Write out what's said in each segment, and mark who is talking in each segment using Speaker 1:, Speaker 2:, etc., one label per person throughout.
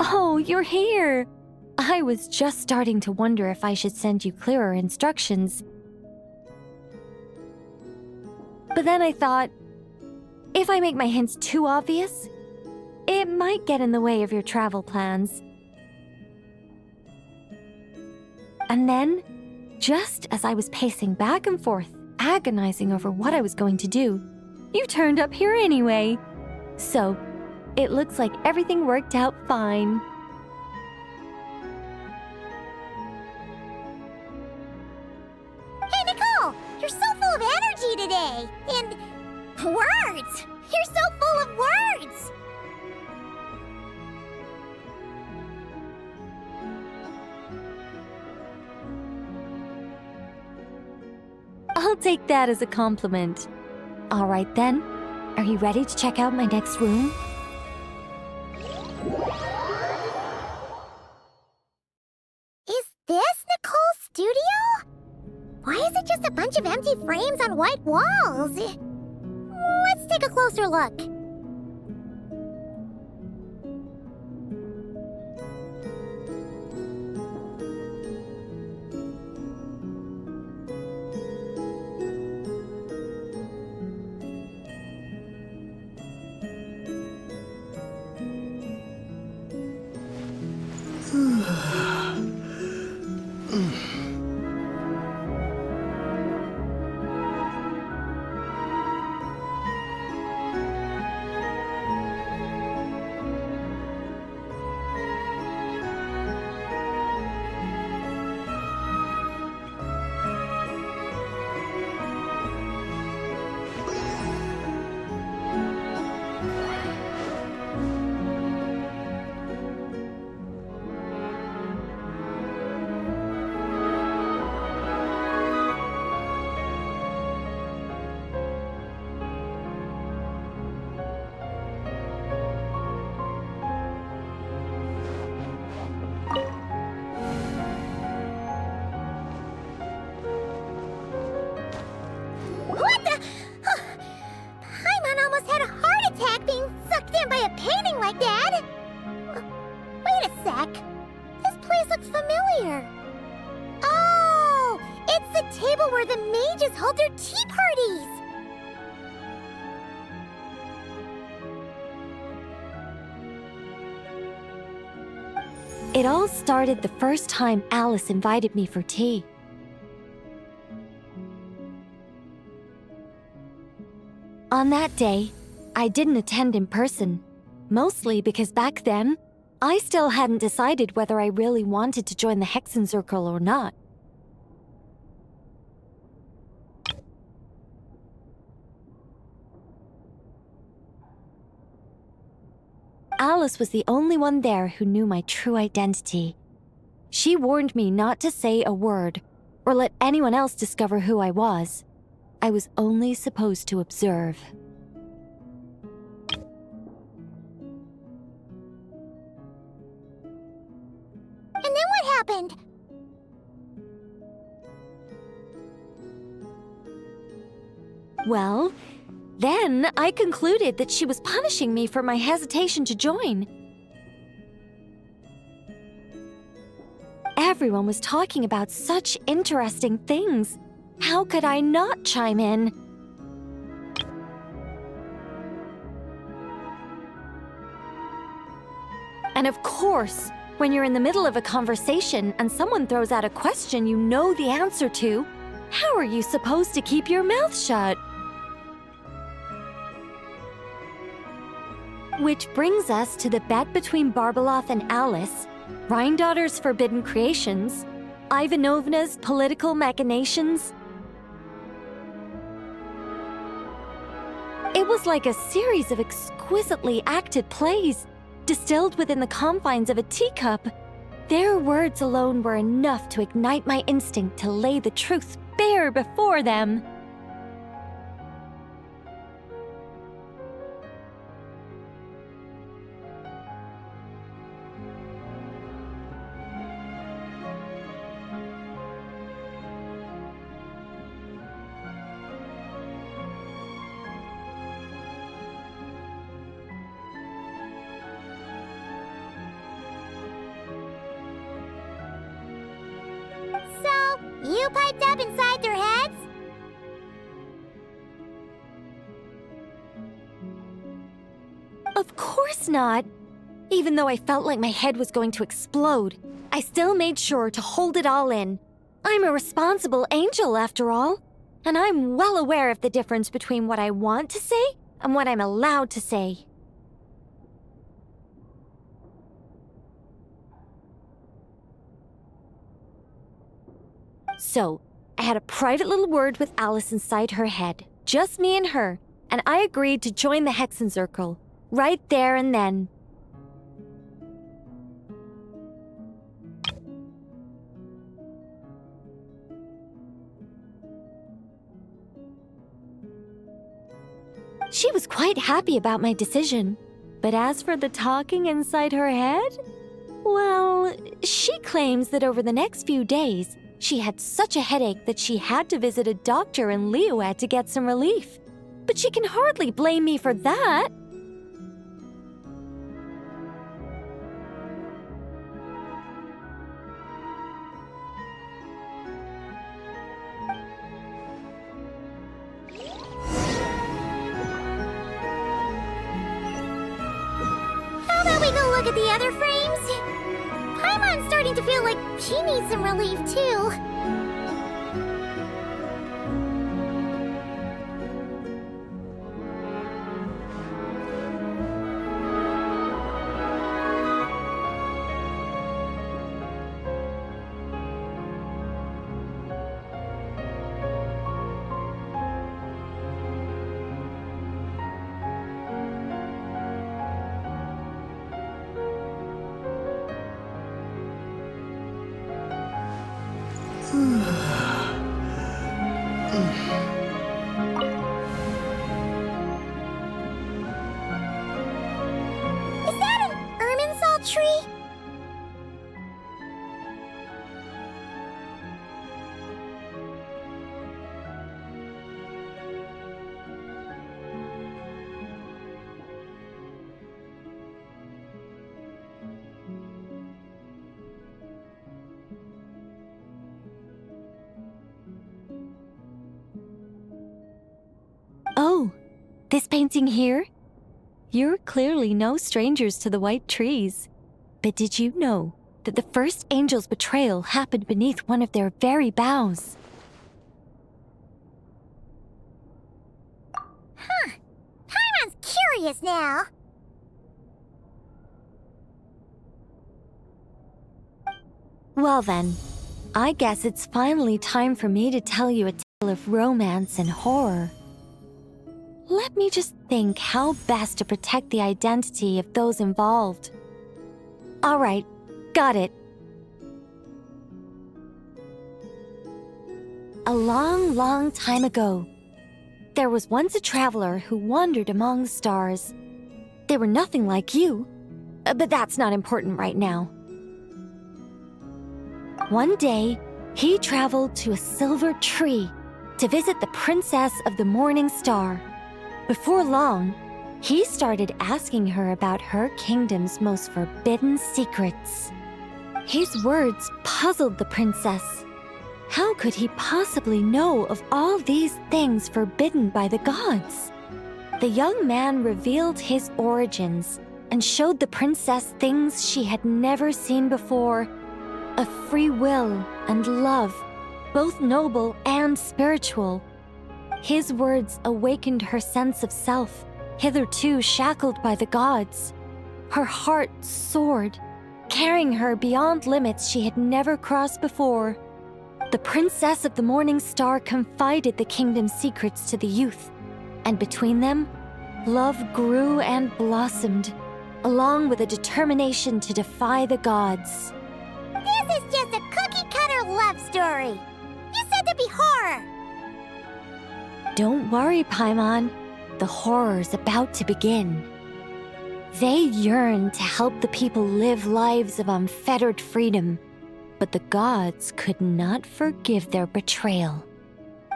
Speaker 1: Oh, you're here! I was just starting to wonder if I should send you clearer instructions. But then I thought, if I make my hints too obvious, it might get in the way of your travel plans. And then, just as I was pacing back and forth, agonizing over what I was going to do, you turned up here anyway. So, it looks like everything worked out fine.
Speaker 2: Hey, Nicole! You're so full of energy today! And words! You're so full of words!
Speaker 1: I'll take that as a compliment. All right then, are you ready to check out my next room?
Speaker 2: Is this Nicole's studio? Why is it just a bunch of empty frames on white walls? Let's take a closer look. What the? Paimon almost had a heart attack being sucked in by a painting like that. Wait a sec. This place looks familiar. Oh, it's the table where the mages hold their tea parties.
Speaker 1: It all started the first time Alice invited me for tea. On that day, I didn't attend in person, mostly because back then, I still hadn't decided whether I really wanted to join the Hexen Circle or not. Alice was the only one there who knew my true identity. She warned me not to say a word or let anyone else discover who I was. I was only supposed to observe.
Speaker 2: And then what happened?
Speaker 1: Well, then I concluded that she was punishing me for my hesitation to join. Everyone was talking about such interesting things. How could I not chime in? And of course, when you're in the middle of a conversation and someone throws out a question you know the answer to, how are you supposed to keep your mouth shut? Which brings us to the bet between Barbeloth and Alice, Rhine Daughter's Forbidden Creations, Ivanovna's political machinations. It was like a series of exquisitely acted plays, distilled within the confines of a teacup. Their words alone were enough to ignite my instinct to lay the truth bare before them.
Speaker 2: So, you piped up inside their heads?
Speaker 1: Of course not. Even though I felt like my head was going to explode, I still made sure to hold it all in. I'm a responsible angel, after all, and I'm well aware of the difference between what I want to say and what I'm allowed to say. So, I had a private little word with Alice inside her head, just me and her, and I agreed to join the Hexenzirkel, right there and then. She was quite happy about my decision, but as for the talking inside her head, well, she claims that over the next few days, she had such a headache that she had to visit a doctor in Liyue to get some relief. But she can hardly blame me for that.
Speaker 2: How about we go look at the other frames? Paimon's starting to feel like she needs some relief, too. Is that an Irminsul tree?
Speaker 1: Oh, this painting here? You're clearly no strangers to the white trees. But did you know that the first angel's betrayal happened beneath one of their very boughs?
Speaker 2: Huh. Paimon's curious now.
Speaker 1: Well then, I guess it's finally time for me to tell you a tale of romance and horror. Let me just think how best to protect the identity of those involved. All right, got it. A long, long time ago, there was once a traveler who wandered among the stars. They were nothing like you, but that's not important right now. One day, he traveled to a silver tree to visit the princess of the morning star. Before long, he started asking her about her kingdom's most forbidden secrets. His words puzzled the princess. How could he possibly know of all these things forbidden by the gods? The young man revealed his origins and showed the princess things she had never seen before: a free will and love, both noble and spiritual. His words awakened her sense of self, hitherto shackled by the gods. Her heart soared, carrying her beyond limits she had never crossed before. The Princess of the Morning Star confided the kingdom's secrets to the youth, and between them, love grew and blossomed, along with a determination to defy the gods.
Speaker 2: This is just a cookie-cutter love story. You said to be horror.
Speaker 1: Don't worry, Paimon. The horror's about to begin. They yearned to help the people live lives of unfettered freedom, but the gods could not forgive their betrayal.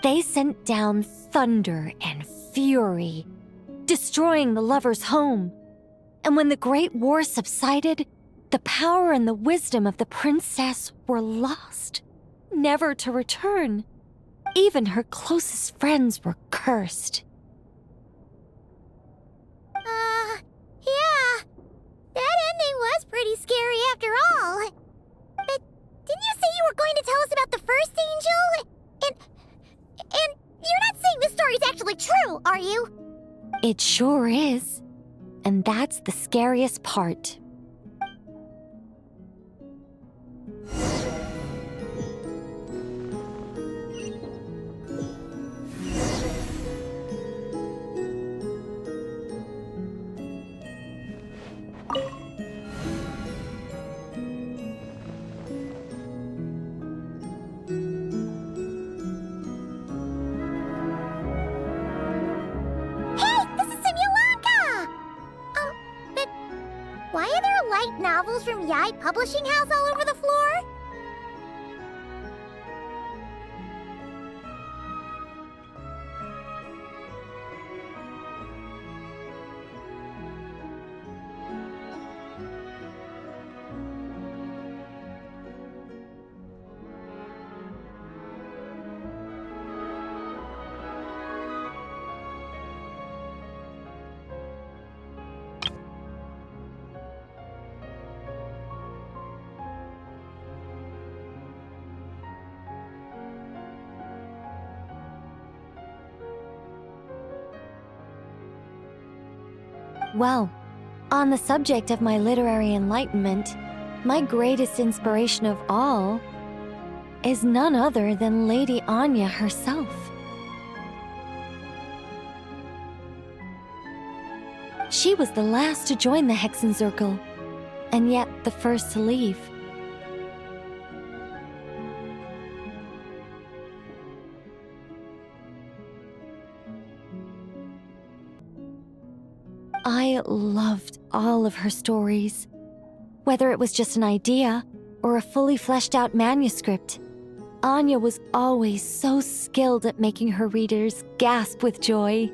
Speaker 1: They sent down thunder and fury, destroying the lovers' home. And when the Great War subsided, the power and the wisdom of the princess were lost, never to return. Even her closest friends were cursed.
Speaker 2: Yeah. That ending was pretty scary after all. But didn't you say you were going to tell us about the first angel? And you're not saying this story's actually true, are you?
Speaker 1: It sure is. And that's the scariest part.
Speaker 2: Why are there light novels from Yai Publishing House all over the floor?
Speaker 1: Well, on the subject of my literary enlightenment, my greatest inspiration of all is none other than Lady Anya herself. She was the last to join the Hexenzirkel, and yet the first to leave. I loved all of her stories, whether it was just an idea or a fully fleshed out manuscript. Anya was always so skilled at making her readers gasp with joy.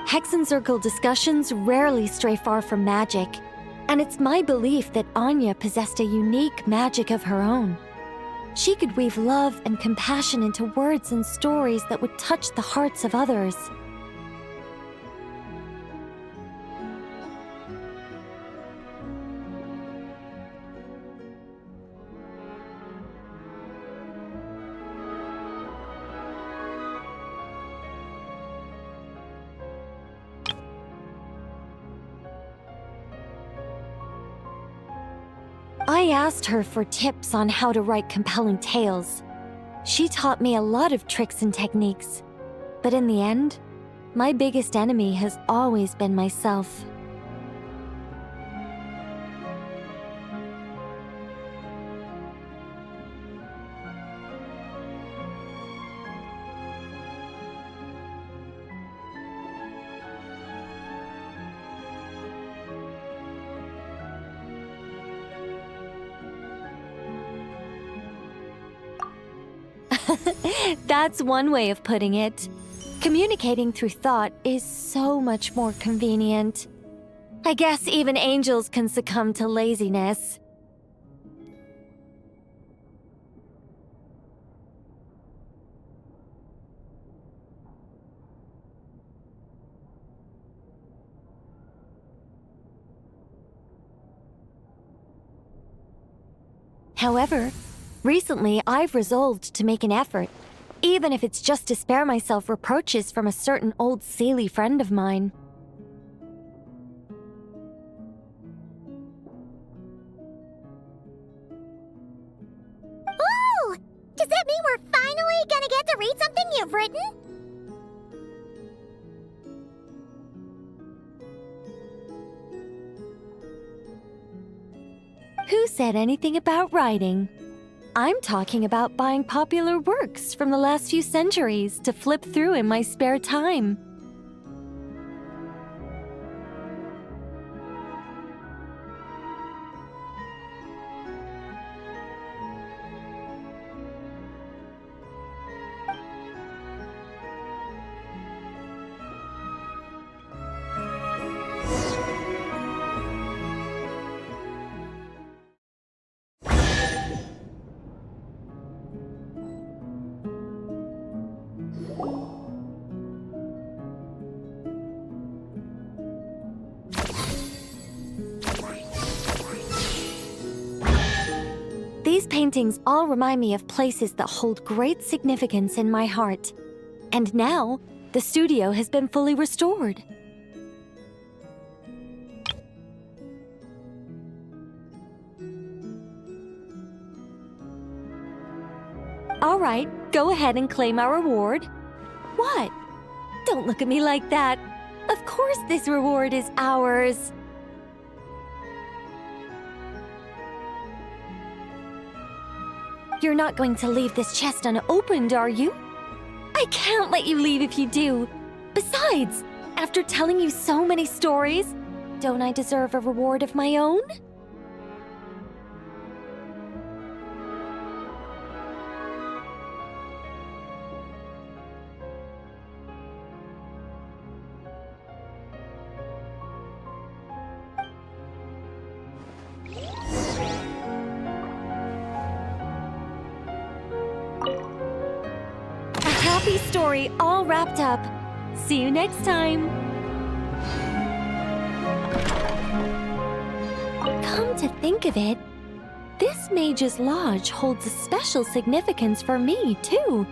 Speaker 1: Hexenzirkel discussions rarely stray far from magic, and it's my belief that Anya possessed a unique magic of her own. She could weave love and compassion into words and stories that would touch the hearts of others. I asked her for tips on how to write compelling tales. She taught me a lot of tricks and techniques, but in the end, my biggest enemy has always been myself. That's one way of putting it. Communicating through thought is so much more convenient. I guess even angels can succumb to laziness. However, recently I've resolved to make an effort, even if it's just to spare myself reproaches from a certain old silly friend of mine.
Speaker 2: Oh! Does that mean we're finally gonna get to read something you've written?
Speaker 1: Who said anything about writing? I'm talking about buying popular works from the last few centuries to flip through in my spare time. These paintings all remind me of places that hold great significance in my heart. And now, the studio has been fully restored. All right, go ahead and claim our reward. What? Don't look at me like that. Of course this reward is ours. You're not going to leave this chest unopened, are you? I can't let you leave if you do. Besides, after telling you so many stories, don't I deserve a reward of my own? Happy story all wrapped up. See you next time. Come to think of it, this Mage's Lodge holds a special significance for me, too.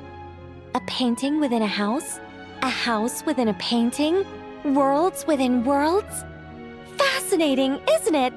Speaker 1: A painting within a house within a painting, worlds within worlds. Fascinating, isn't it?